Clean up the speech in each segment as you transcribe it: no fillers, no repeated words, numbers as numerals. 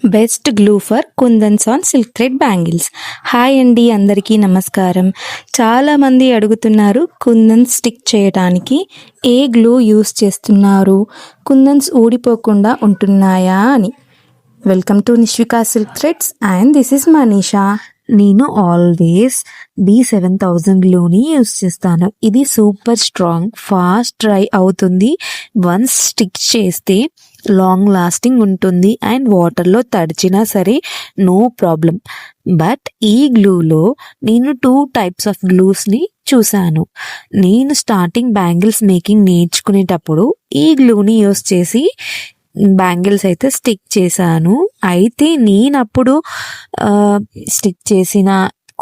Best glue for kundans on silk thread bangles. Hi అండి, అందరికీ నమస్కారం. చాలామంది అడుగుతున్నారు కుందన్స్ స్టిక్ చేయడానికి ఏ గ్లూ యూస్ చేస్తున్నారు, కుందన్స్ ఊడిపోకుండా ఉంటున్నాయా అని. Welcome to Nishvika silk threads and this is Manisha. నేను ఆల్వేస్ B7000 గ్లూని యూస్ చేస్తాను. ఇది సూపర్ స్ట్రాంగ్, ఫాస్ట్ డ్రై అవుతుంది, వన్స్ స్టిక్ చేస్తే లాంగ్ లాస్టింగ్ ఉంటుంది అండ్ వాటర్లో తడిచినా సరే నో ప్రాబ్లం. బట్ ఈ గ్లూలో నేను 2 టైప్స్ ఆఫ్ గ్లూస్ని చూశాను. నేను స్టార్టింగ్ బ్యాంగిల్స్ మేకింగ్ నేర్చుకునేటప్పుడు ఈ గ్లూని యూస్ చేసి బ్యాంగిల్స్ అయితే స్టిక్ చేశాను. అయితే నేనప్పుడు స్టిక్ చేసిన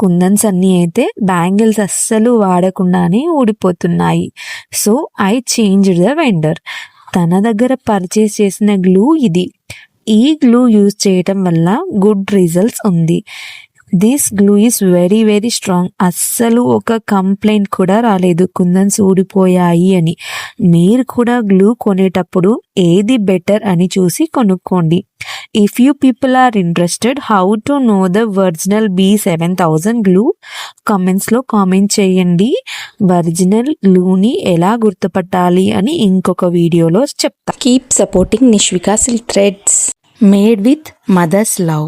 కుందన్స్ అన్నీ అయితే బ్యాంగిల్స్ అస్సలు వాడకుండానే ఊడిపోతున్నాయి. So I changed the vendor. తన దగ్గర పర్చేస్ చేసిన గ్లూ ఇది. ఈ గ్లూ యూజ్ చేయటం వల్ల గుడ్ రిజల్ట్స్ ఉంది. This glue is very very strong. అస్సలు ఒక కంప్లైంట్ కూడా రాలేదు కుందన్స్ ఊడిపోయాయి అని. మీరు కూడా గ్లూ కొనేటప్పుడు ఏది బెటర్ అని చూసి కొనుక్కోండి. If you people are interested how to know the original B7000 glue, కామెంట్స్లో కామెంట్ చేయండి. ఒరిజినల్ గ్లూని ఎలా గుర్తుపట్టాలి అని ఇంకొక వీడియోలో చెప్తా. Keep supporting Nishvika silk threads, made with mother's love.